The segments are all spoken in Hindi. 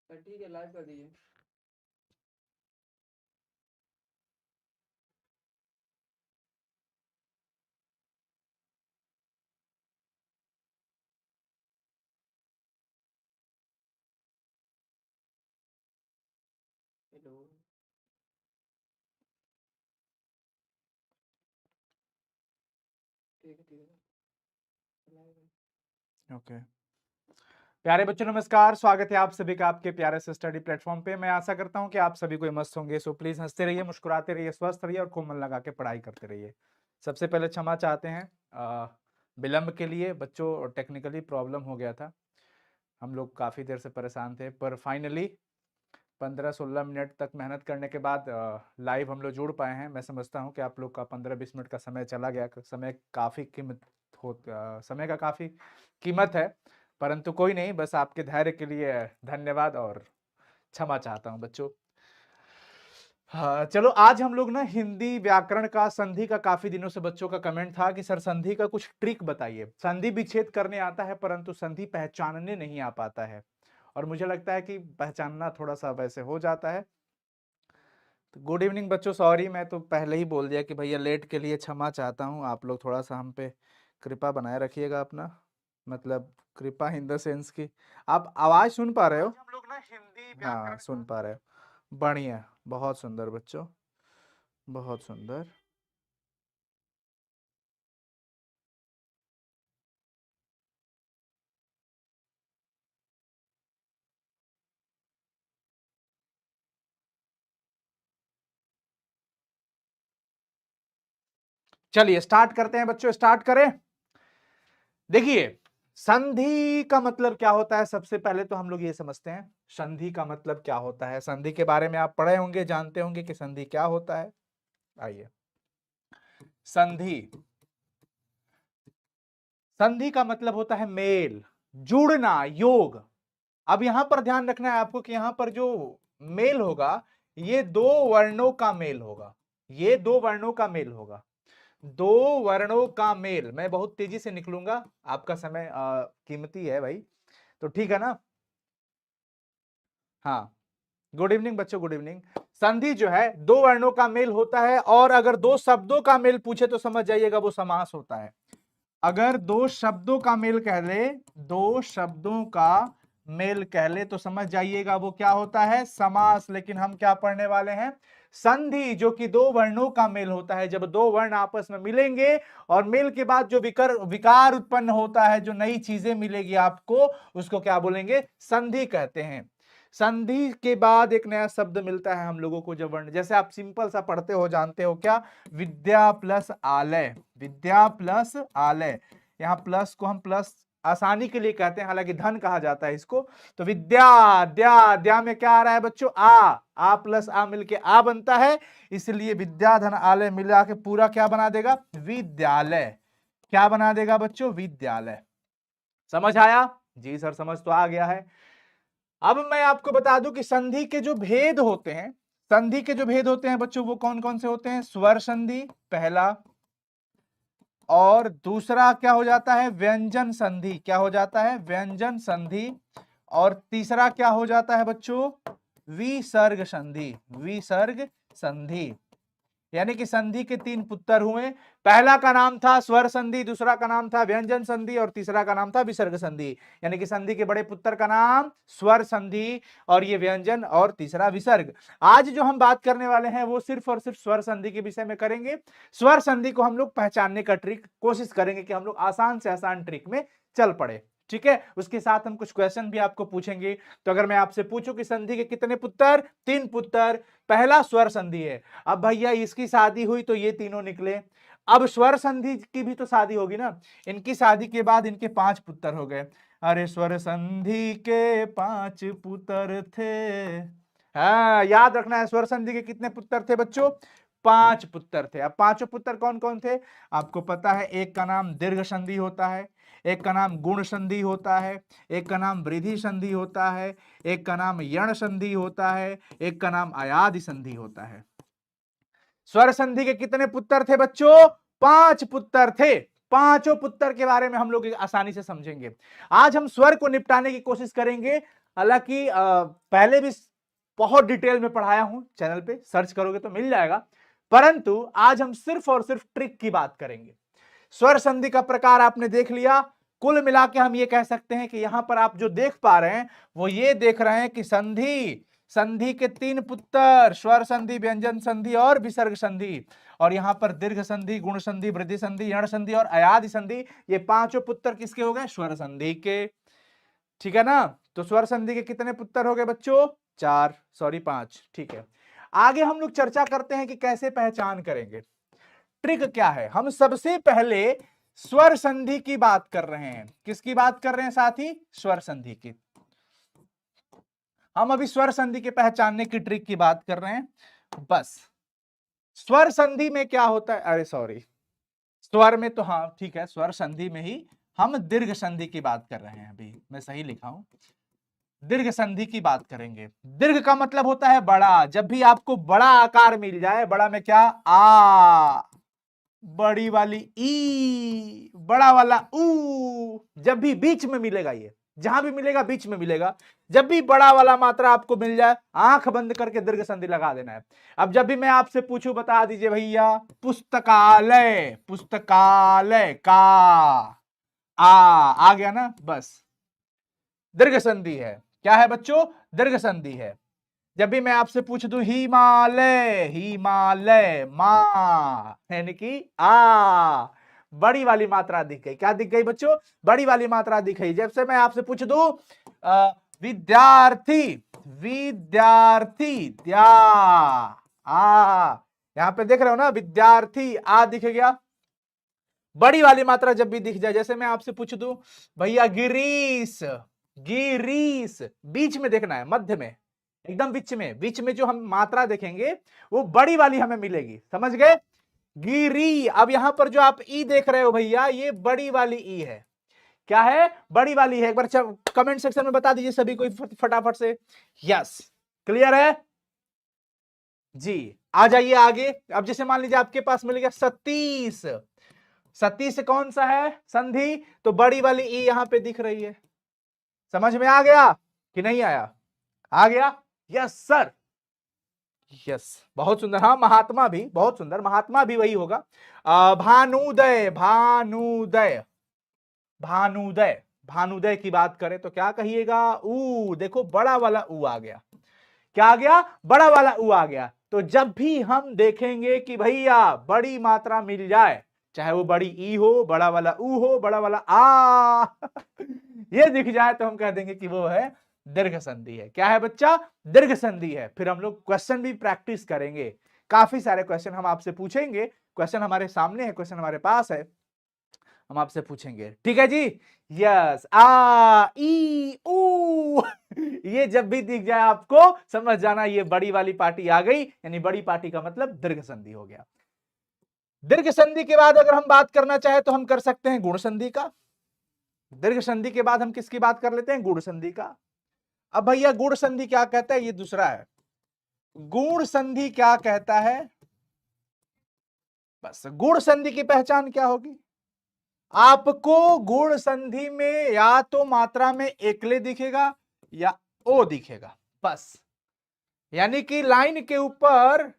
ठीक है, लाइव कर दीजिए। हेलो। ठीक है लाइव। ओके प्यारे बच्चों नमस्कार, स्वागत है आप सभी का आपके प्यारे से स्टडी प्लेटफॉर्म पे। मैं आशा करता हूं कि आप सभी कोई मस्त होंगे। सो प्लीज हंसते रहिए, मुस्कुराते रहिए, स्वस्थ रहिए और खूब मन लगा के पढ़ाई करते रहिए। सबसे पहले क्षमा चाहते हैं विलंब के लिए। बच्चों टेक्निकली प्रॉब्लम हो गया था, हम लोग काफ़ी देर से परेशान थे, पर फाइनली 15-16 मिनट तक मेहनत करने के बाद लाइव हम लोग जुड़ पाए हैं। मैं समझता हूं कि आप लोग का 15-20 मिनट का समय चला गया। समय काफ़ी कीमत समय का काफ़ी कीमत है, परंतु कोई नहीं, बस आपके धैर्य के लिए धन्यवाद और क्षमा चाहता हूं बच्चों। हाँ चलो, आज हम लोग ना हिंदी व्याकरण का संधि का काफी दिनों से बच्चों का कमेंट था कि सर संधि का कुछ ट्रिक बताइए। संधि विच्छेद करने आता है परंतु संधि पहचानने नहीं आ पाता है, और मुझे लगता है कि पहचानना थोड़ा सा वैसे हो जाता है। तो गुड इवनिंग बच्चों, सॉरी मैं तो पहले ही बोल दिया कि भैया लेट के लिए क्षमा चाहता हूँ। आप लोग थोड़ा सा हम पे कृपा बनाए रखिएगा अपना, मतलब कृपा इन द सेंस की आप आवाज सुन पा रहे हो? हम लोग ना हिंदी हाँ सुन पा रहे हो, बढ़िया, बहुत सुंदर बच्चों, बहुत सुंदर। चलिए स्टार्ट करते हैं बच्चों, स्टार्ट करें। देखिए संधि का मतलब क्या होता है, सबसे पहले तो हम लोग ये समझते हैं संधि का मतलब क्या होता है। संधि के बारे में आप पढ़े होंगे, जानते होंगे कि संधि क्या होता है। आइए, संधि, संधि का मतलब होता है मेल, जुड़ना, योग। अब यहां पर ध्यान रखना है आपको कि यहां पर जो मेल होगा ये दो वर्णों का मेल होगा, ये दो वर्णों का मेल होगा, दो वर्णों का मेल। मैं बहुत तेजी से निकलूंगा, आपका समय कीमती है भाई, तो ठीक है ना। हाँ गुड इवनिंग बच्चों, गुड इवनिंग। संधि जो है दो वर्णों का मेल होता है, और अगर दो शब्दों का मेल पूछे तो समझ जाइएगा वो समास होता है। अगर दो शब्दों का मेल कह ले, दो शब्दों का मेल कह ले तो समझ जाइएगा वो क्या होता है, समास। लेकिन हम क्या पढ़ने वाले हैं, संधि, जो कि दो वर्णों का मेल होता है। जब दो वर्ण आपस में मिलेंगे और मेल के बाद जो विकार उत्पन्न होता है, जो नई चीजें मिलेगी आपको, उसको क्या बोलेंगे, संधि कहते हैं। संधि के बाद एक नया शब्द मिलता है हम लोगों को, जब वर्ण, जैसे आप सिंपल सा पढ़ते हो, जानते हो क्या, विद्या प्लस आलय, विद्या प्लस आलय। यहाँ प्लस को हम प्लस आसानी के लिए कहते हैं, हालांकि धन कहा जाता है इसको। तो विद्या, द्या, द्या में क्या आ रहा है बच्चों, आ प्लस आ मिलके आ बनता है, इसलिए विद्या धन आलय मिला के पूरा क्या बना देगा, विद्यालय। क्या बना देगा बच्चों, विद्यालय। समझ आया? जी सर समझ तो आ गया है। अब मैं आपको बता दूं कि संधि के जो भेद होते हैं, संधि के जो भेद होते हैं बच्चों वो कौन कौन से होते हैं, स्वर संधि पहला, और दूसरा क्या हो जाता है, व्यंजन संधि। क्या हो जाता है, व्यंजन संधि। और तीसरा क्या हो जाता है बच्चों, विसर्ग संधि, विसर्ग संधि। यानी कि संधि के तीन पुत्र हुए, पहला का नाम था स्वर संधि, दूसरा का नाम था व्यंजन संधि, और तीसरा का नाम था विसर्ग संधि। यानी कि संधि के बड़े पुत्र का नाम स्वर संधि, और ये व्यंजन, और तीसरा विसर्ग। आज जो हम बात करने वाले हैं वो सिर्फ और सिर्फ स्वर संधि के विषय में करेंगे। स्वर संधि को हम लोग पहचानने का ट्रिक कोशिश करेंगे कि हम लोग आसान से आसान ट्रिक में चल पड़े, ठीक है। उसके साथ हम कुछ क्वेश्चन भी आपको पूछेंगे। तो अगर मैं आपसे पूछूं कि संधि के कितने पुत्र, तीन पुत्र, पहला स्वर संधि है। अब भैया इसकी शादी हुई तो ये तीनों निकले, अब स्वर संधि की भी तो शादी होगी ना, इनकी शादी के बाद इनके 5 पुत्र हो गए। अरे स्वर संधि के 5 पुत्र थे। हाँ याद रखना है, स्वर संधि के कितने पुत्र थे बच्चों, 5 पुत्र थे। अब पांचों पुत्र कौन कौन थे आपको पता है, एक का नाम दीर्घ संधि होता है, एक का नाम गुण संधि होता है, एक का नाम वृद्धि संधि होता है, एक का नाम यण संधि होता है, एक का नाम अयादि संधि होता है। स्वर संधि के कितने पुत्र थे बच्चों, 5 पुत्र थे। पांचों पुत्र के बारे में हम लोग आसानी से समझेंगे। आज हम स्वर को निपटाने की कोशिश करेंगे। हालांकि पहले भी बहुत डिटेल में पढ़ाया हूं, चैनल पे सर्च करोगे तो मिल जाएगा, परंतु आज हम सिर्फ और सिर्फ ट्रिक की बात करेंगे। स्वर संधि का प्रकार आपने देख लिया। कुल मिला के हम ये कह सकते हैं कि यहां पर आप जो देख पा रहे हैं वो ये देख रहे हैं कि संधि, संधि के 3 पुत्र, स्वर संधि, व्यंजन संधि और विसर्ग संधि, और यहां पर दीर्घ संधि, गुण संधि, वृद्धि संधि, यण संधि और अयादि संधि, ये पांचों पुत्र किसके हो गए? स्वर संधि के। ठीक है ना? तो स्वर संधि के कितने पुत्र हो गए बच्चों? 4, सॉरी 5। ठीक है, आगे हम लोग चर्चा करते हैं कि कैसे पहचान करेंगे, ट्रिक क्या है। हम सबसे पहले स्वर संधि की बात कर रहे हैं। किसकी बात कर रहे हैं साथी? स्वर संधि की। हम अभी स्वर संधि के पहचानने की ट्रिक की बात कर रहे हैं। बस स्वर संधि में क्या होता है, अरे सॉरी, स्वर में तो हाँ ठीक है, स्वर संधि में ही हम दीर्घ संधि की बात कर रहे हैं। अभी मैं सही लिखा हूं, दीर्घ संधि की बात करेंगे। दीर्घ का मतलब होता है बड़ा। जब भी आपको बड़ा आकार मिल जाए, बड़ा में क्या? आ, बड़ी वाली ई, बड़ा वाला ऊ, जब भी बीच में मिलेगा, ये जहां भी मिलेगा बीच में मिलेगा, जब भी बड़ा वाला मात्रा आपको मिल जाए, आंख बंद करके दीर्घ संधि लगा देना है। अब जब भी मैं आपसे पूछूं, बता दीजिए भैया, पुस्तकालय, पुस्तकालय का आ गया ना, बस दीर्घ संधि है। क्या है बच्चों? दीर्घ संधि है। जब भी मैं आपसे पूछ दूं हिमालय, हिमालय, मा, यानी कि आ, बड़ी वाली मात्रा दिख गई। क्या दिख गई बच्चों? बड़ी वाली मात्रा दिख गई। जब से मैं आपसे पूछ दूं विद्यार्थी, विद्यार्थी, द्या, आ, यहां पे देख रहे हो ना, विद्यार्थी, आ दिख गया। बड़ी वाली मात्रा जब भी दिख जाए, जैसे मैं आपसे पूछ दूं भैया गिरीश, गिरीश, बीच में देखना है, मध्य में, एकदम बीच में, बीच में जो हम मात्रा देखेंगे वो बड़ी वाली हमें मिलेगी। समझ गए? गिरी। अब यहां पर जो आप ई देख रहे हो भैया, ये बड़ी वाली ई है। क्या है? बड़ी वाली है। एक बार कमेंट सेक्शन में बता दीजिए सभी कोई फटाफट से। यस, क्लियर है जी। आ जाइए आगे। अब जैसे मान लीजिए आपके पास मिल गया सतीश, सतीश कौन सा है? संधि, तो बड़ी वाली ई यहां पे दिख रही है। समझ में आ गया कि नहीं आया? आ गया? यस सर, यस, बहुत सुंदर। हाँ, महात्मा भी, बहुत सुंदर, महात्मा भी वही होगा। भानुदय, भानुदय, भानुदय, भानुदय की बात करें तो क्या कहिएगा? ऊ, देखो बड़ा वाला ऊ आ गया। क्या आ गया? बड़ा वाला ऊ आ गया। तो जब भी हम देखेंगे कि भैया बड़ी मात्रा मिल जाए, चाहे वो बड़ी ई हो, बड़ा वाला ऊ हो, बड़ा वाला आ ये दिख जाए, तो हम कह देंगे कि वो है दीर्घ संधि है। क्या है बच्चा? दीर्घ संधि है। फिर हम लोग क्वेश्चन भी प्रैक्टिस करेंगे। काफी सारे क्वेश्चन हम आपसे पूछेंगे। क्वेश्चन हमारे सामने है, क्वेश्चन हमारे पास है, हम आपसे पूछेंगे। ठीक है जी? यस, आ, ई, ऊ ये जब भी दिख जाए आपको, समझ जाना ये बड़ी वाली पार्टी आ गई, यानी बड़ी पार्टी का मतलब दीर्घ संधि हो गया। दीर्घ संधि के बाद अगर हम बात करना चाहे तो हम कर सकते हैं गुण संधि का। दीर्घ संधि के बाद हम किसकी बात कर लेते हैं? गुण संधि का। अब भैया गुण संधि क्या कहता है, ये दूसरा है। गुण संधि क्या कहता है? बस गुण संधि की पहचान क्या होगी? आपको गुण संधि में या तो मात्रा में एकले दिखेगा या ओ दिखेगा, बस। यानी कि लाइन के ऊपर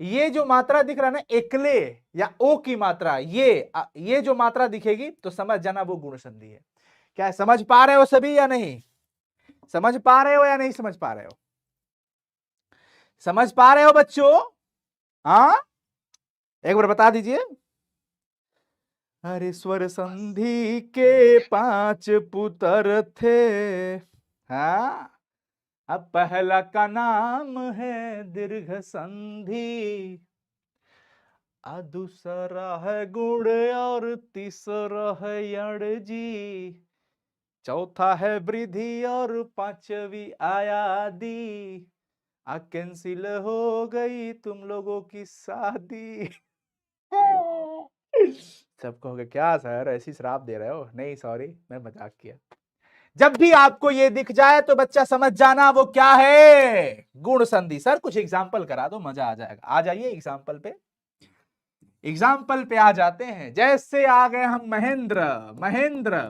ये जो मात्रा दिख रहा है ना, एकले या ओ की मात्रा, ये जो मात्रा दिखेगी तो समझ जाना वो गुण संधि है। क्या है? समझ पा रहे हो सभी या नहीं? समझ पा रहे हो या नहीं समझ पा रहे हो? समझ पा रहे हो बच्चों? हाँ, एक बार बता दीजिए। अरे स्वर संधि के 5 पुत्र थे, हाँ, अब पहला का नाम है दीर्घ संधि, दूसरा है गुण और तीसरा है यण जी, चौथा है वृद्धि और पांचवी आयादी, कैंसिल हो गई तुम लोगों की शादी सब कहोगे क्या सर ऐसी श्राप दे रहे हो? नहीं सॉरी, मैं मजाक किया। जब भी आपको ये दिख जाए तो बच्चा समझ जाना वो क्या है? गुण संधि। सर कुछ एग्जाम्पल करा दो, मजा आ जाएगा। आ जाइए एग्जाम्पल पे, एग्जाम्पल पे आ जाते हैं। जैसे आ गए हम महेंद्र, महेंद्र,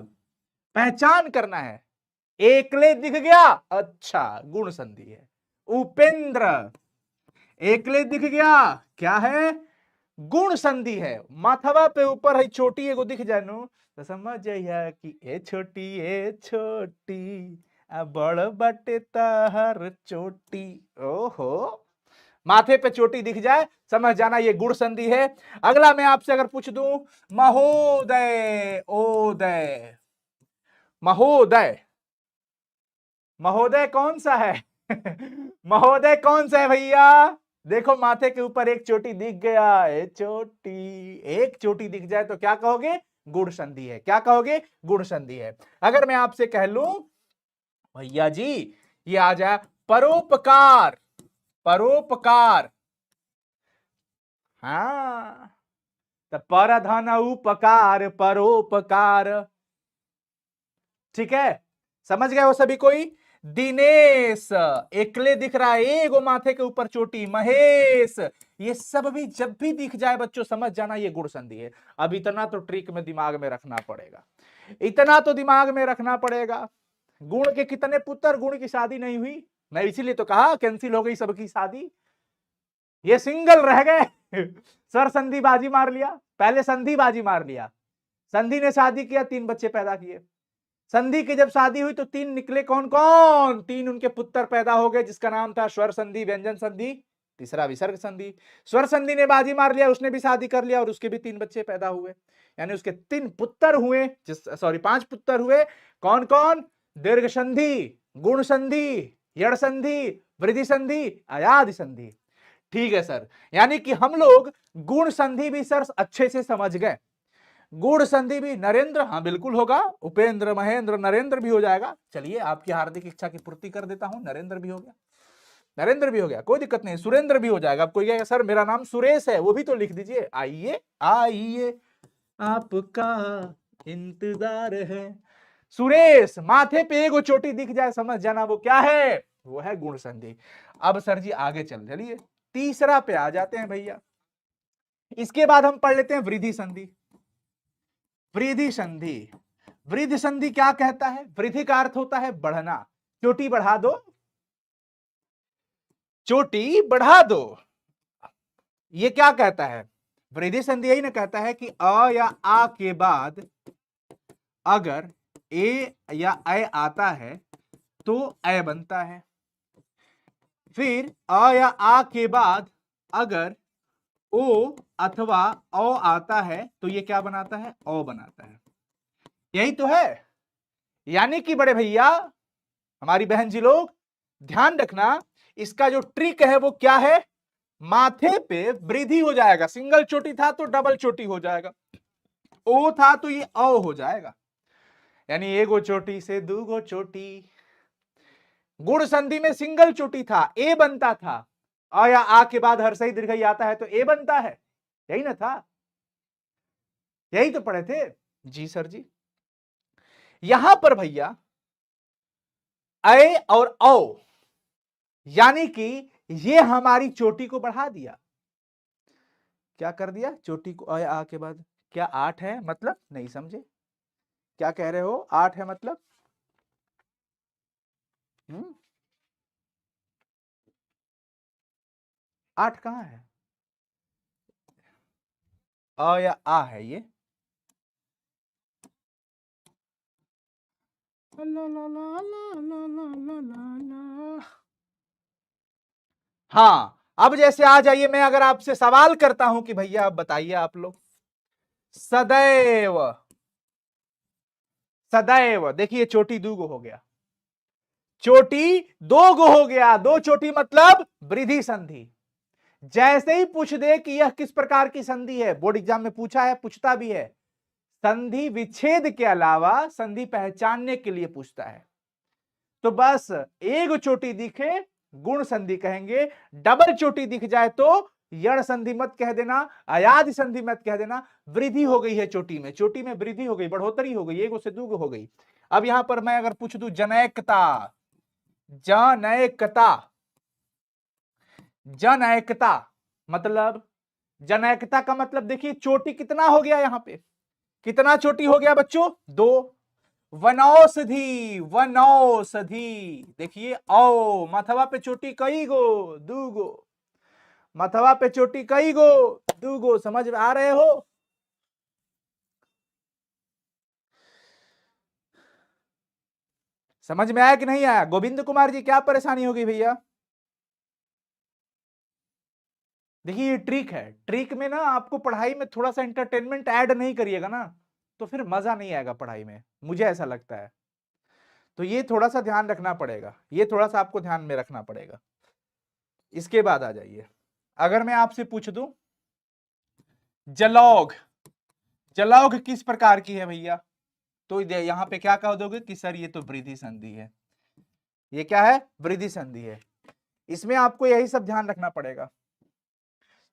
पहचान करना है। एकले दिख गया, अच्छा गुण संधि है। उपेंद्र, एकले दिख गया, क्या है? गुण संधि है। माथवा पे ऊपर है छोटी एगो दिख जाए नु तो समझ जाइए कि ए छोटी आ बड़ बटे तहर चोटी। ओहो, माथे पे चोटी दिख जाए समझ जाना ये गुण संधि है। अगला मैं आपसे अगर पूछ दूं महोदय, ओदय, महोदय, महोदय कौन सा है? महोदय कौन सा है भैया? देखो माथे के ऊपर एक चोटी दिख गया, ए चोटी, एक चोटी दिख जाए तो क्या कहोगे? गुण संधि है। क्या कहोगे? गुण संधि है। अगर मैं आपसे कह लूं भैया जी ये आ जाए परोपकार, परोपकार, हाँ तो परधन उपकार, परोपकार, ठीक है, समझ गए वो सभी कोई? दिनेश, एकले दिख रहा है, एगो माथे के ऊपर चोटी, महेश, ये सब भी जब भी दिख जाए बच्चों समझ जाना ये गुण संधि है। अब इतना तो ट्रिक में दिमाग में रखना पड़ेगा, इतना तो दिमाग में रखना पड़ेगा। गुण के कितने पुत्र, गुण की शादी नहीं हुई, मैं इसीलिए तो कहा कैंसिल हो गई सबकी शादी, ये सिंगल रह गए। सर संधि बाजी मार लिया, पहले संधि बाजी मार लिया, संधि ने शादी किया, 3 बच्चे पैदा किए। संधि की जब शादी हुई तो 3 निकले, कौन कौन? 3 उनके पुत्र पैदा हो गए जिसका नाम था स्वर संधि, व्यंजन संधि, तीसरा विसर्ग संधि। स्वर संधि ने बाजी मार लिया, उसने भी शादी कर लिया और उसके भी 3 बच्चे पैदा हुए, यानी उसके 3 पुत्र हुए, 5 पुत्र हुए। कौन कौन? दीर्घ संधि, गुण संधि, यड़ संधि, वृद्धि संधि, अयादि संधि। ठीक है सर, यानी कि हम लोग गुण संधि भी सर अच्छे से समझ गए। गुण संधि भी नरेंद्र, हाँ बिल्कुल होगा, उपेंद्र, महेंद्र, नरेंद्र भी हो जाएगा। चलिए आपकी हार्दिक इच्छा की पूर्ति कर देता हूं, नरेंद्र भी हो गया, नरेंद्र भी हो गया, कोई दिक्कत नहीं। सुरेंद्र भी हो जाएगा। अब कोई कहेगा सर मेरा नाम सुरेश है, वो भी तो लिख दीजिए। आइए आइए आपका इंतजार है। सुरेश, माथे पे एगो चोटी दिख जाए समझ जाना वो क्या है? वो है गुण संधि। अब सर जी आगे चलिए तीसरा पे आ जाते हैं भैया। इसके बाद हम पढ़ लेते हैं वृद्धि संधि। वृद्धि संधि, वृद्धि संधि क्या कहता है? वृद्धि का अर्थ होता है बढ़ना, चोटी बढ़ा दो, चोटी बढ़ा दो। ये क्या कहता है? वृद्धि संधि यही ना कहता है कि अ या आ के बाद अगर ए या ऐ आता है तो ऐ बनता है, फिर अ या आ के बाद अगर ओ अथवा औ आता है तो ये क्या बनाता है? औ बनाता है। यही तो है। यानी कि बड़े भैया, हमारी बहन जी लोग ध्यान रखना, इसका जो ट्रिक है वो क्या है? माथे पे वृद्धि हो जाएगा, सिंगल चोटी था तो डबल चोटी हो जाएगा, ओ था तो ये औ हो जाएगा, यानी एगो चोटी से दूगो चोटी। गुण संधि में सिंगल चोटी था, ए बनता था, अ या आ के बाद हर्षई दीर्घई आता है तो ए बनता है, यही ना था, यही तो पढ़े थे जी सर जी। यहां पर भैया ऐ और औ, यानी कि ये हमारी चोटी को बढ़ा दिया। क्या कर दिया? चोटी को अ आ के बाद। क्या 8 है मतलब? नहीं समझे, क्या कह रहे हो? 8 है मतलब? 8 कहां है? अ या आ है ये। हाँ, अब जैसे आ जाइए, मैं अगर आपसे सवाल करता हूं कि भैया आप बताइए, आप लोग सदैव, सदैव, देखिए चोटी दूगो हो गया, चोटी दो गो हो गया, दो चोटी मतलब वृद्धि संधि। जैसे ही पूछ दे कि यह किस प्रकार की संधि है, बोर्ड एग्जाम में पूछा है, पूछता भी है, संधि विच्छेद के अलावा संधि पहचानने के लिए पूछता है, तो बस एक चोटी दिखे गुण संधि कहेंगे, डबल चोटी दिख जाए तो यण संधि मत कह देना, अयादि संधि मत कह देना। वृद्धि हो गई है चोटी में, चोटी में वृद्धि हो गई, बढ़ोतरी हो गई, एक से दूगो हो गई। अब यहां पर मैं अगर पूछ दूं जनैकता, जनैकता, जनैकता मतलब, जनैकता का मतलब देखिए चोटी कितना हो गया, यहां पे कितना चोटी हो गया बच्चों? 2। वनौषधि, वनौषधि। देखिए औ, मथवा पे चोटी कई गो, दूगो, मथवा पे चोटी कई गो, दूगो। समझ में आ रहे हो? समझ में आया कि नहीं आया? गोविंद कुमार जी क्या परेशानी होगी भैया? देखिए ये ट्रिक है, ट्रिक में ना आपको पढ़ाई में थोड़ा सा एंटरटेनमेंट ऐड नहीं करिएगा ना तो फिर मजा नहीं आएगा पढ़ाई में, मुझे ऐसा लगता है। तो ये थोड़ा सा ध्यान रखना पड़ेगा, ये थोड़ा सा आपको ध्यान में रखना पड़ेगा। इसके बाद आ जाइए, अगर मैं आपसे पूछ दूं जलौघ, जलौघ किस प्रकार की है भैया? तो यहां पे क्या कह दोगे कि सर ये तो वृद्धि संधि है। ये क्या है? वृद्धि संधि है। इसमें आपको यही सब ध्यान रखना पड़ेगा।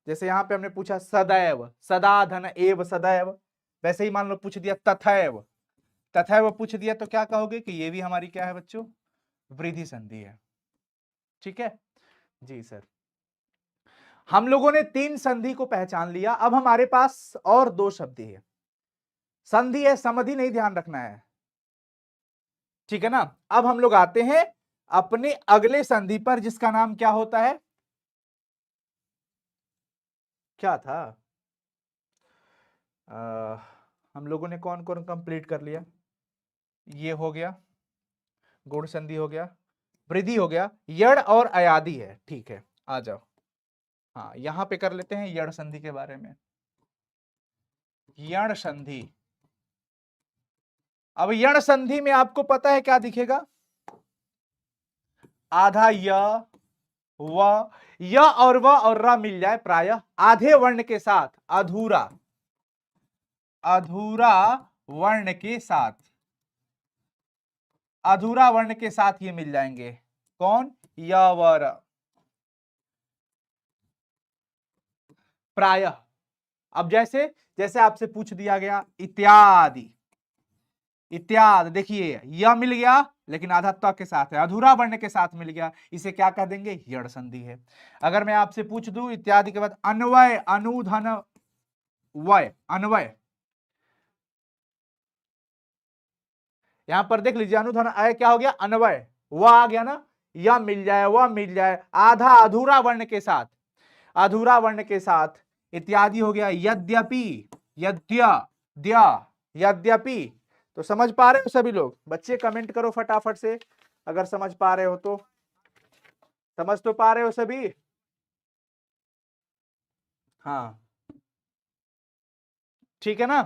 जैसे यहां पे हमने पूछा सदैव, सदा धन एव सदैव, वैसे ही मान लो पूछ दिया तथैव, तथैव पूछ दिया तो क्या कहोगे कि ये भी हमारी क्या है बच्चों? वृद्धि संधि है। ठीक है जी सर। हम लोगों ने 3 संधि को पहचान लिया, अब हमारे पास और 2 शब्द है। संधि है, समधि नहीं ध्यान रखना है, ठीक है ना। अब हम लोग आते हैं अपने अगले संधि पर, जिसका नाम क्या होता है? क्या था? हम लोगों ने कौन कौन कंप्लीट कर लिया? ये हो गया, गुण संधि हो गया, वृद्धि हो गया, यड़ और अयादि है। ठीक है आ जाओ, हाँ यहां पे कर लेते हैं यड़ संधि के बारे में। यण संधि, अब यण संधि में आपको पता है क्या दिखेगा? आधा य, व, य और व और र मिल जाए प्रायः आधे वर्ण के साथ, अधूरा, अधूरा वर्ण के साथ, अधूरा वर्ण के साथ ये मिल जाएंगे। कौन? य व र। प्रायः, अब जैसे जैसे आपसे पूछ दिया गया इत्यादि, इत्यादि, देखिए यह मिल गया लेकिन आधा त के साथ है, अधूरा वर्ण के साथ मिल गया, इसे क्या कह देंगे? यड़ संधि है। अगर मैं आपसे पूछ दूं इत्यादि के बाद अन्वय, अनुधन वय, अन्वय, यहां पर देख लीजिए अनुधन अय क्या हो गया? अन्वय, वह आ गया ना, यह मिल जाए, वह मिल जाए, आधा अधूरा वर्ण के साथ, अधूरा वर्ण के साथ, इत्यादि हो गया, यद्यपि, यद्य, यद्यपि। तो समझ पा रहे हो सभी लोग? बच्चे कमेंट करो फटाफट से अगर समझ पा रहे हो तो। समझ तो पा रहे हो सभी? हाँ ठीक है ना।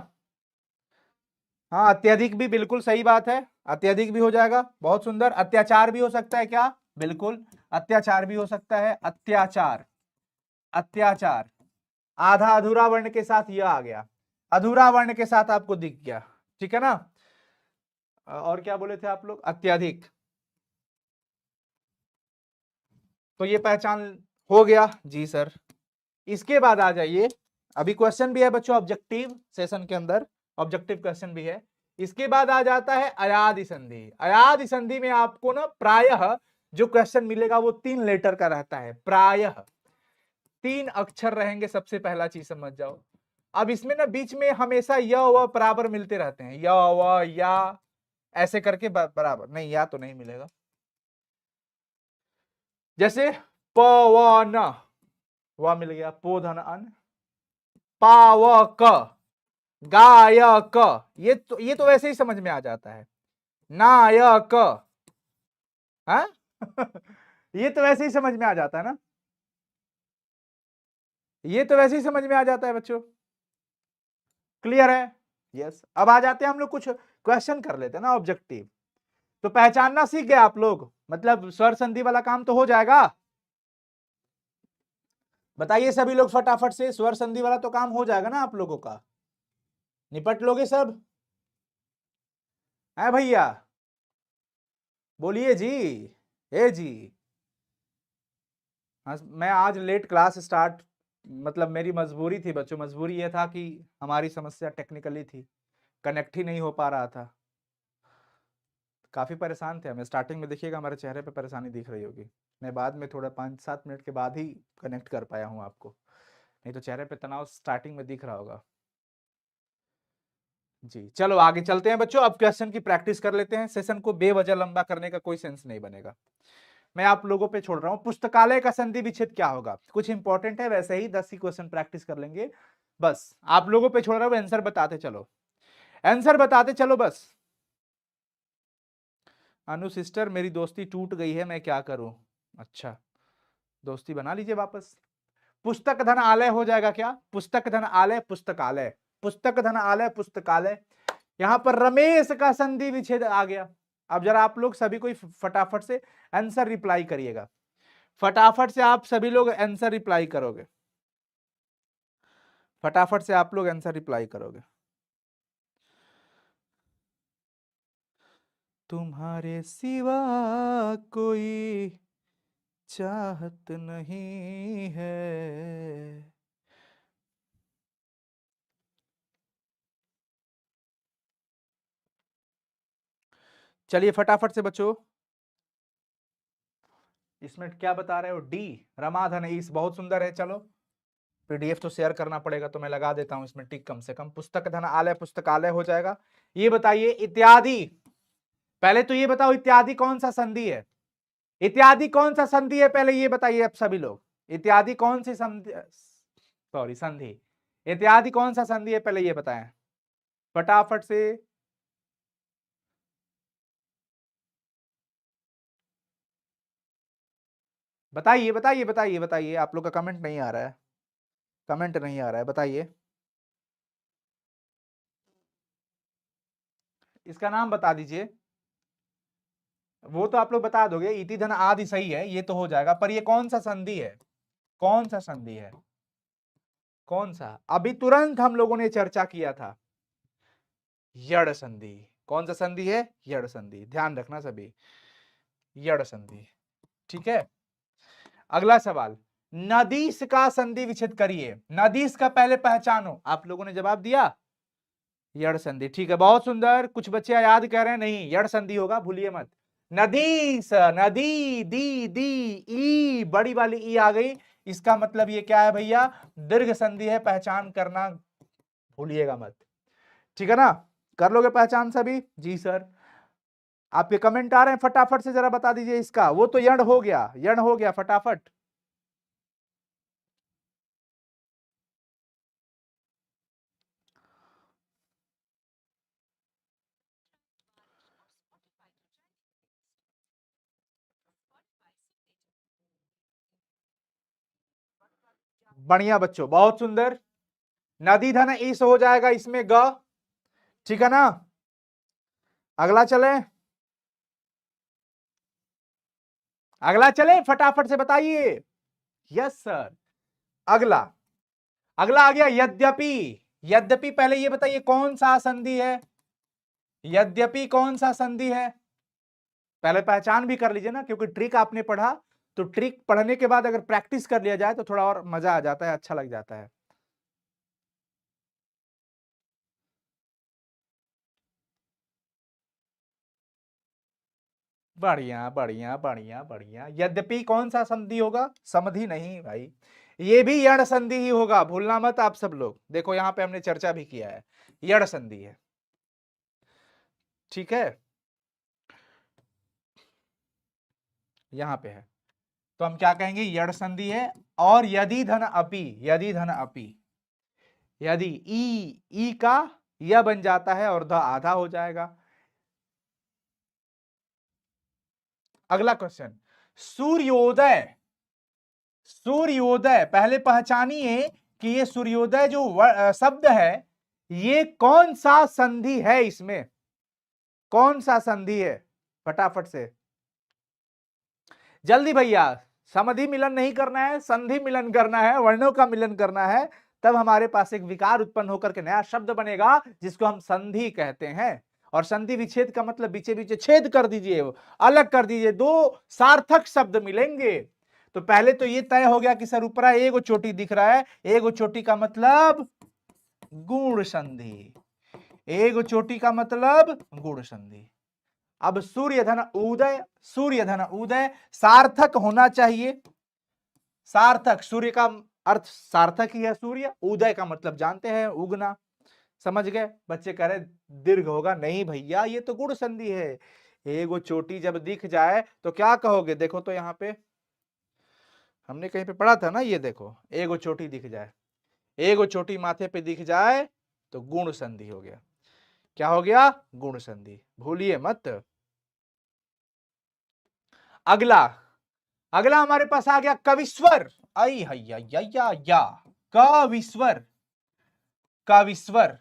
हाँ अत्यधिक भी बिल्कुल सही बात है, अत्यधिक भी हो जाएगा, बहुत सुंदर। अत्याचार भी हो सकता है क्या? बिल्कुल अत्याचार भी हो सकता है, अत्याचार, अत्याचार। आधा अधूरा वर्ण के साथ यह आ गया, अधूरा वर्ण के साथ आपको दिख गया, ठीक है ना। और क्या बोले थे आप लोग? अत्यधिक। तो ये पहचान हो गया जी सर। इसके बाद आ जाइए, अभी क्वेश्चन भी है बच्चों ऑब्जेक्टिव सेशन के अंदर, ऑब्जेक्टिव क्वेश्चन भी है। इसके बाद आ जाता है अयादि संधि। अयादि संधि में आपको ना प्रायः जो क्वेश्चन मिलेगा वो 3 लेटर का रहता है, प्रायः 3 अक्षर रहेंगे, सबसे पहला चीज समझ जाओ। अब इसमें ना बीच में हमेशा य व बराबर मिलते रहते हैं, य व या ऐसे करके बराबर नहीं, या तो नहीं मिलेगा। जैसे प व न, व मिल गया, पो धन अन, पावक, गायक, ये तो वैसे ही समझ में आ जाता है, नायक, हाँ ये तो वैसे ही समझ में आ जाता है ना, ये तो वैसे ही समझ में आ जाता है बच्चों। क्लियर है? यस। अब आ जाते हैं हम लोग कुछ क्वेश्चन कर लेते हैं ना ऑब्जेक्टिव। तो पहचानना सीख गए आप लोग, मतलब स्वर संधि वाला काम तो हो जाएगा। बताइए सभी लोग फटाफट से, स्वर संधि वाला तो काम हो जाएगा ना आप लोगों का? निपट लोगे सब? है भैया? बोलिए जी, ए जी। हाँ मैं आज लेट क्लास स्टार्ट, मतलब मेरी मजबूरी थी बच्चों, मजबूरी ये था कि हमारी समस्या टेक्निकली थी, कनेक्ट ही नहीं हो पा रहा था, काफी परेशान थे हमें। स्टार्टिंग में देखिएगा हमारे चेहरे पे परेशानी दिख रही होगी, मैं बाद में थोड़ा 5-7 मिनट के बाद ही कनेक्ट कर पाया हूँ आपको, नहीं तो चेहरे पे तनाव स्टार्टिंग में दिख रहा होगा। जी चलो आगे चलते हैं बच्चों, अब क्वेश्चन की प्रैक्टिस कर लेते हैं। सेशन को बेवजह लंबा करने का कोई सेंस नहीं बनेगा। मैं आप लोगों पे छोड़ रहा हूं। पुस्तकालय का संधि विच्छेद क्या होगा, कुछ इंपॉर्टेंट है, वैसे ही 10 ही क्वेश्चन प्रैक्टिस कर लेंगे। बस आप लोगों पे छोड़ रहा हूं, आंसर बताते चलो, आंसर बताते चलो बस। अनु सिस्टर मेरी दोस्ती टूट गई है, मैं क्या करूं? अच्छा, दोस्ती बना लीजिए वापस। पुस्तक धन आलय हो जाएगा क्या? पुस्तक धन आलय पुस्तकालय, पुस्तक धन आलय पुस्तकालय। यहां पर रमेश का संधि विच्छेद आ गया। अब जरा आप लोग सभी कोई फटाफट से आंसर रिप्लाई करिएगा, फटाफट से आप सभी लोग आंसर रिप्लाई करोगे, फटाफट से आप लोग आंसर रिप्लाई करोगे। तुम्हारे सिवा कोई चाहत नहीं है। चलिए फटाफट से बच्चों, इसमें क्या बता रहे हो? डी रमाधन ईस, बहुत सुंदर है। चलो पीडीएफ तो शेयर करना पड़ेगा, तो मैं लगा देता हूं इसमें टिक कम से कम। पुस्तक धन आलय पुस्तकालय हो जाएगा। ये बताइए इत्यादि, पहले तो ये बताओ इत्यादि कौन सा संधि है? इत्यादि कौन सा संधि है पहले ये बताइए आप सभी लोग। इत्यादि कौन सी संधि, सॉरी संधि, इत्यादि कौन सा संधि है पहले ये बताएं फटाफट से। बताइए बताइए बताइए बताइए, आप लोग का कमेंट नहीं आ रहा है, कमेंट नहीं आ रहा है, बताइए इसका नाम बता दीजिए। वो तो आप लोग बता दोगे, इति धन आदि सही है, ये तो हो जाएगा, पर ये कौन सा संधि है? कौन सा संधि है? कौन सा? अभी तुरंत हम लोगों ने चर्चा किया था, यड़ संधि। कौन सा संधि है? यड़ संधि, ध्यान रखना सभी, यड़ संधि। ठीक है, अगला सवाल, नदीस का संधि विच्छेद करिए। नदीस का पहले पहचानो। आप लोगों ने जवाब दिया यड़ संधि, ठीक है बहुत सुंदर। कुछ बच्चे याद कह रहे हैं नहीं, यड़ संधि होगा, भूलिए मत। नदीस, नदी, दी दी ई, बड़ी वाली ई आ गई, इसका मतलब ये क्या है भैया? दीर्घ संधि है, पहचान करना भूलिएगा मत। ठीक है ना, कर लोगे पहचान सभी? जी सर। आपके कमेंट आ रहे हैं, फटाफट से जरा बता दीजिए इसका। वो तो यण हो गया, यण हो गया, फटाफट। बढ़िया बच्चों, बहुत सुंदर। नदी धन इस हो जाएगा इसमें ग, ठीक है ना। अगला चले, अगला चले, फटाफट से बताइए। Yes sir. अगला, अगला आ गया यद्यपि। यद्यपि पहले ये बताइए कौन सा संधि है? यद्यपि कौन सा संधि है? पहले पहचान भी कर लीजिए ना, क्योंकि ट्रिक आपने पढ़ा, तो ट्रिक पढ़ने के बाद अगर प्रैक्टिस कर लिया जाए तो थोड़ा और मजा आ जाता है, अच्छा लग जाता है। बढ़िया बढ़िया बढ़िया बढ़िया। यद्यपि कौन सा संधि होगा? समधि नहीं भाई, ये भी यण संधि ही होगा, भूलना मत आप सब लोग। देखो यहां पे हमने चर्चा भी किया है, यण संधि है, ठीक है, यहां पे है। तो हम क्या कहेंगे? यण संधि है। और यदि धन अपि, यदि धन अपि, यदि ई का यह बन जाता है और ध आधा हो जाएगा। अगला क्वेश्चन, सूर्योदय। सूर्योदय पहले पहचानिए कि ये सूर्योदय जो शब्द है, ये कौन सा संधि है? इसमें कौन सा संधि है? फटाफट से जल्दी भैया, समधि मिलन नहीं करना है, संधि मिलन करना है, वर्णों का मिलन करना है, तब हमारे पास एक विकार उत्पन्न होकर के नया शब्द बनेगा जिसको हम संधि कहते हैं। और संधि विच्छेद का मतलब बीचे बीचे छेद कर दीजिए, अलग कर दीजिए, दो सार्थक शब्द मिलेंगे। तो पहले तो ये तय हो गया कि सर ऊपरा एगो चोटी दिख रहा है, एगो चोटी का मतलब गुण संधि, एगो चोटी का मतलब गुण संधि। अब सूर्य धन उदय, सूर्य धन उदय सार्थक होना चाहिए, सार्थक, सूर्य का अर्थ सार्थक ही है सूर्य, उदय का मतलब जानते हैं उगना, समझ गए? बच्चे कह रहे दीर्घ होगा, नहीं भैया ये तो गुण संधि है। एगो चोटी जब दिख जाए तो क्या कहोगे? देखो तो यहाँ पे हमने कहीं पे पढ़ा था ना, ये देखो एगो चोटी दिख जाए, एगो चोटी माथे पे दिख जाए तो गुण संधि हो गया। क्या हो गया? गुण संधि, भूलिए मत। अगला अगला हमारे पास आ गया कविश्वर। आई हैया या कविश्वर, कविश्वर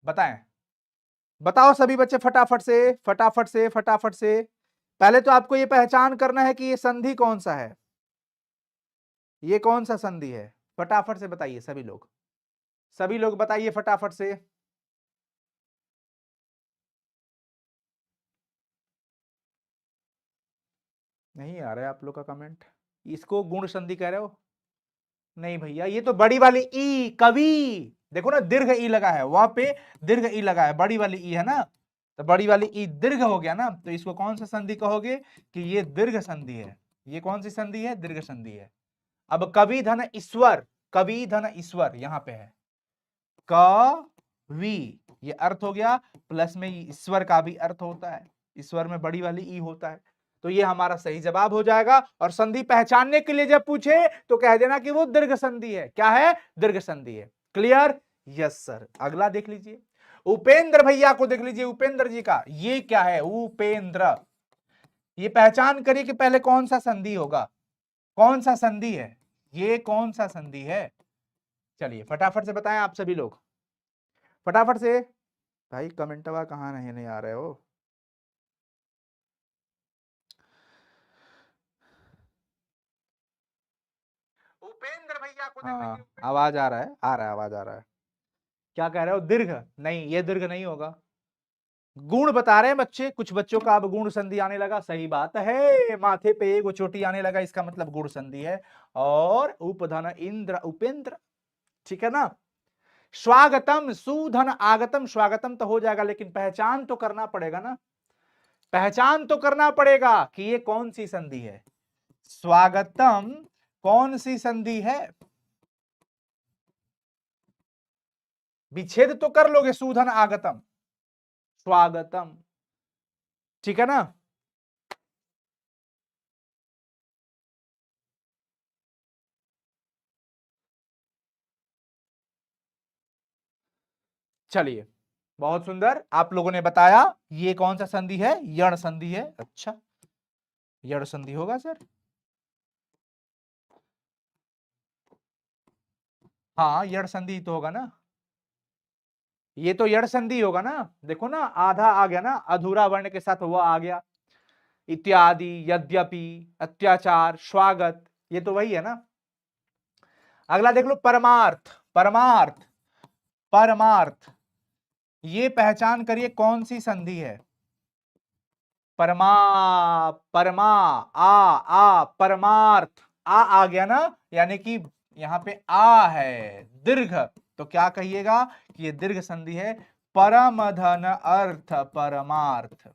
बताएं, बताओ सभी बच्चे फटाफट से फटाफट से फटाफट से। पहले तो आपको ये पहचान करना है कि ये संधि कौन सा है, ये कौन सा संधि है, फटाफट से बताइए सभी लोग, सभी लोग बताइए फटाफट से। नहीं आ रहा है आप लोग का कमेंट। इसको गुण संधि कह रहे हो? नहीं भैया ये तो बड़ी वाली ई, कवि। देखो ना दीर्घ ई लगा है वहां पे, दीर्घ ई लगा है, बड़ी वाली ई है ना, तो बड़ी वाली ई दीर्घ हो गया ना, तो इसको कौन सा संधि कहोगे? कि ये दीर्घ संधि है। ये कौन सी संधि है? दीर्घ संधि है। अब कवि धन ईश्वर, कवि धन ईश्वर यहां पे है, कवि ये अर्थ हो गया, प्लस में ईश्वर का भी अर्थ होता है, ईश्वर में बड़ी वाली ई होता है, तो ये हमारा सही जवाब हो जाएगा। और संधि पहचानने के लिए जब पूछे तो कह देना कि वो दीर्घ संधि है। क्या है? दीर्घ संधि है। क्लियर? Yes sir. अगला देख लीजिए, उपेंद्र भैया को देख लीजिए, उपेंद्र जी का ये क्या है? उपेंद्र। ये पहचान करिए कि पहले कौन सा संधि होगा, कौन सा संधि है, ये कौन सा संधि है? चलिए फटाफट से बताएं आप सभी लोग, फटाफट से। भाई कमेंटवा कहाँ नहीं आ रहे हो? उपेंद्र भैया को हाँ, आवाज आ रहा है, आ रहा है, आवाज आ रहा है। क्या कह रहे हो? दीर्घ? नहीं, ये दीर्घ नहीं होगा। गुण बता रहे हैं बच्चे, कुछ बच्चों का अब गुण संधि आने लगा। सही बात है, माथे पे एक चोटी आने लगा, इसका मतलब गुण संधि है। और उपधन इंद्र, उपेंद्र, ठीक है ना। स्वागतम, सुधन आगतम, स्वागतम तो हो जाएगा, लेकिन पहचान तो करना पड़ेगा ना, पहचान तो करना पड़ेगा कि ये कौन सी संधि है। स्वागतम कौन सी संधि है? विच्छेद तो कर लोगे, सुधन आगतम, स्वागतम, ठीक है ना। चलिए बहुत सुंदर, आप लोगों ने बताया ये कौन सा संधि है? यण संधि है। अच्छा, यण संधि होगा सर? हाँ यण संधि तो होगा ना, ये तो यण संधि होगा ना। देखो ना आधा आ गया ना, अधूरा वर्ण के साथ वो आ गया, इत्यादि, यद्यपि, अत्याचार, स्वागत, ये तो वही है ना। अगला देख लो, परमार्थ, परमार्थ, परमार्थ, ये पहचान करिए कौन सी संधि है। परमा, परमा, आ परमार्थ, आ गया ना, यानी कि यहां पे आ है दीर्घ, तो क्या कहिएगा कि ये दीर्घ संधि है। परम धन अर्थ परमार्थ,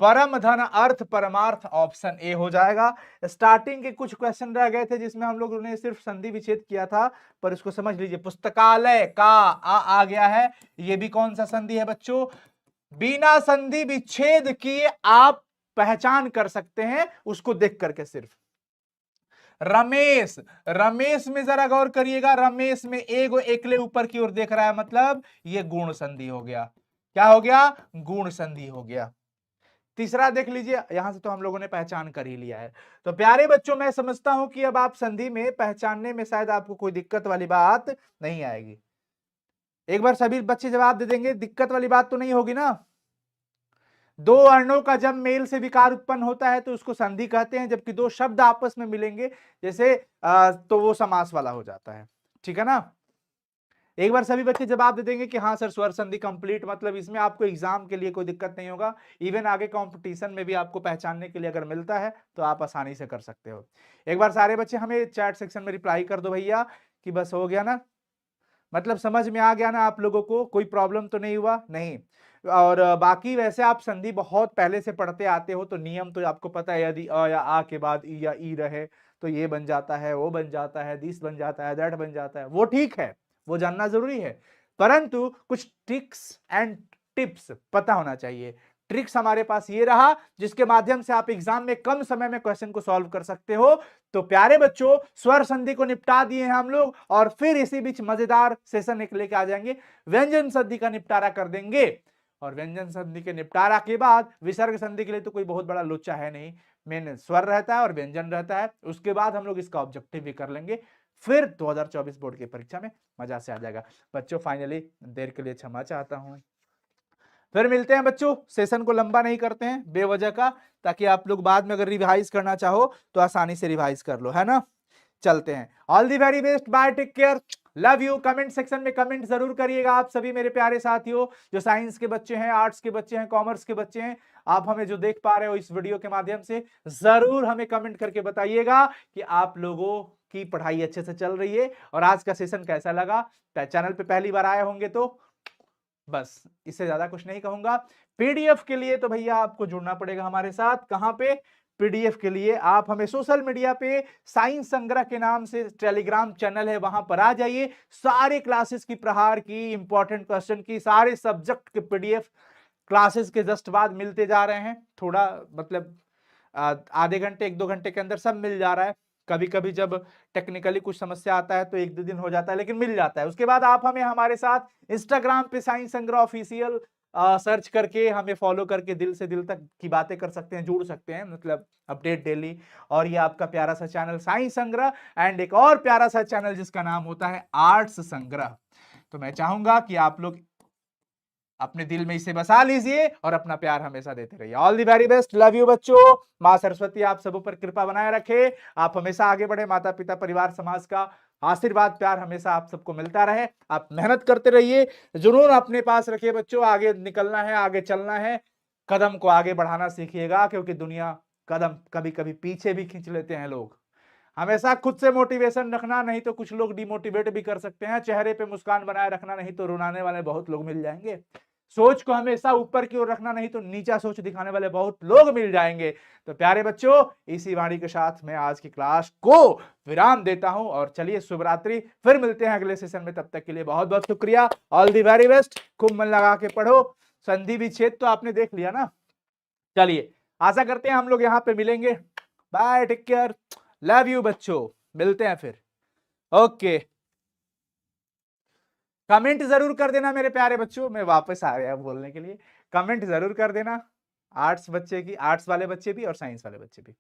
परम धन अर्थ परमार्थ, ऑप्शन ए हो जाएगा। स्टार्टिंग के कुछ क्वेश्चन रह गए थे जिसमें हम लोगों ने सिर्फ संधि विच्छेद किया था, पर इसको समझ लीजिए। पुस्तकालय का आ गया है, ये भी कौन सा संधि है बच्चों? बिना संधि विच्छेद किए आप पहचान कर सकते हैं उसको देख करके सिर्फ। रमेश, रमेश में जरा गौर करिएगा, रमेश में एगो एकले ऊपर की ओर देख रहा है, मतलब ये गुण संधि हो गया। क्या हो गया? गुण संधि हो गया। तीसरा देख लीजिए, यहां से तो हम लोगों ने पहचान कर ही लिया है। तो प्यारे बच्चों, मैं समझता हूं कि अब आप संधि में पहचानने में शायद आपको कोई दिक्कत वाली बात नहीं आएगी। एक बार सभी बच्चे जवाब दे देंगे, दिक्कत वाली बात तो नहीं होगी ना। दो वर्णों का जब मेल से विकार उत्पन्न होता है तो उसको संधि कहते हैं, जबकि दो शब्द आपस में मिलेंगे जैसे तो वो समास वाला हो जाता है, ठीक है ना। एक बार सभी बच्चे जवाब दे देंगे कि हाँ सर स्वर संधि कंप्लीट, मतलब इसमें आपको एग्जाम के लिए कोई दिक्कत नहीं होगा। इवन आगे कंपटीशन में भी आपको पहचानने के लिए अगर मिलता है तो आप आसानी से कर सकते हो। एक बार सारे बच्चे हमें चैट सेक्शन में रिप्लाई कर दो भैया कि बस हो गया ना, मतलब समझ में आ गया ना आप लोगों को, कोई प्रॉब्लम तो नहीं हुआ? नहीं। और बाकी वैसे आप संधि बहुत पहले से पढ़ते आते हो तो नियम तो आपको पता है, यदि अ या आ के बाद ई या ई रहे तो ये बन जाता है, वो बन जाता है, दिस बन जाता है, दैट बन जाता है, वो ठीक है, वो जानना जरूरी है। परंतु कुछ ट्रिक्स एंड टिप्स पता होना चाहिए। ट्रिक्स हमारे पास ये रहा जिसके माध्यम से आप एग्जाम में कम समय में क्वेश्चन को सॉल्व कर सकते हो। तो प्यारे बच्चों, स्वर संधि को निपटा दिए हैं हम लोग, और फिर इसी बीच मजेदार सेशन एक लेके आ जाएंगे, व्यंजन संधि का निपटारा कर देंगे। और व्यंजन संधि के निपटारा के बाद विसर्ग संधि के लिए तो कोई बहुत बड़ा लोचा है नहीं, मेन स्वर रहता है और व्यंजन रहता है। उसके बाद हम लोग इसका ऑब्जेक्टिव भी कर लेंगे, फिर 2024 बोर्ड की परीक्षा में मजा से आ जाएगा। बच्चों फाइनली देर के लिए क्षमा चाहता हूं। फिर मिलते हैं बच्चों, सेशन को लंबा नहीं करते हैं बेवजह का, ताकि आप लोग बाद में अगर रिवाइज करना चाहो तो आसानी से रिवाइज कर लो, है ना। चलते हैं, all the very best, bye, take care, love you. Comment section में कमेंट जरूर करिएगा आप सभी मेरे प्यारे साथियों, जो साइंस के बच्चे हैं, आर्ट्स के बच्चे हैं, कॉमर्स के बच्चे हैं, आप हमें जो देख पा रहे हो इस वीडियो के माध्यम से, जरूर हमें कमेंट करके बताइएगा कि आप लोगों की पढ़ाई अच्छे से चल रही है और आज का सेशन कैसा लगा। चैनल पे पहली बार आए होंगे तो बस इससे ज्यादा कुछ नहीं कहूंगा। पीडीएफ के लिए तो भैया आपको जुड़ना पड़ेगा हमारे साथ। कहां पे? पीडीएफ के लिए आप हमें सोशल मीडिया पे साइंस संग्रह के नाम से टेलीग्राम चैनल है, वहां पर आ जाइए। सारे क्लासेस की, प्रहार की, इंपॉर्टेंट क्वेश्चन की, सारे सब्जेक्ट के पीडीएफ क्लासेस के जस्ट बाद मिलते जा रहे हैं। थोड़ा मतलब आधे घंटे 1-2 घंटे के अंदर सब मिल जा रहा है। कभी कभी जब टेक्निकली कुछ समस्या आता है तो 1-2 दिन हो जाता है, लेकिन मिल जाता है। उसके बाद आप हमें हमारे साथ इंस्टाग्राम पे साइंस संग्रह ऑफिशियल सर्च करके हमें फॉलो करके दिल से दिल तक की बातें कर सकते हैं, जुड़ सकते हैं, मतलब अपडेट डेली। और ये आपका प्यारा सा चैनल साइंस संग्रह, एंड एक और प्यारा सा चैनल जिसका नाम होता है आर्ट्स संग्रह। तो मैं चाहूंगा कि आप लोग अपने दिल में इसे बसा लीजिए और अपना प्यार हमेशा देते रहिए। All the very best, love you बच्चों। मां सरस्वती आप सब पर कृपा बनाए रखे, आप हमेशा आगे बढ़े, माता पिता परिवार समाज का आशीर्वाद प्यार हमेशा आप सबको मिलता रहे। आप मेहनत करते रहिए, जुनून अपने पास रखिए बच्चों, आगे निकलना है, आगे चलना है, कदम को आगे बढ़ाना सीखिएगा, क्योंकि दुनिया कदम कभी कभी पीछे भी खींच लेते हैं लोग। हमेशा खुद से मोटिवेशन रखना, नहीं तो कुछ लोग डिमोटिवेट भी कर सकते हैं। चेहरे पे मुस्कान बनाए रखना, नहीं तो रुलाने वाले बहुत लोग मिल जाएंगे। सोच को हमेशा ऊपर की ओर रखना, नहीं तो नीचा सोच दिखाने वाले बहुत लोग मिल जाएंगे। तो प्यारे बच्चों, इसी वाणी के साथ मैं आज की क्लास को विराम देता हूं, और चलिए शुभ रात्रि। फिर मिलते हैं अगले सेशन में, तब तक के लिए बहुत बहुत शुक्रिया। ऑल दी वेरी बेस्ट, खूब मन लगा के पढ़ो। संधि विच्छेद तो आपने देख लिया ना। चलिए, आशा करते हैं हम लोग यहाँ पे मिलेंगे। Bye, take care, love you बच्चों, मिलते हैं फिर। ओके, कमेंट जरूर कर देना मेरे प्यारे बच्चों, मैं वापस आ गया बोलने के लिए। कमेंट जरूर कर देना, आर्ट्स बच्चे की, आर्ट्स वाले बच्चे भी और साइंस वाले बच्चे भी।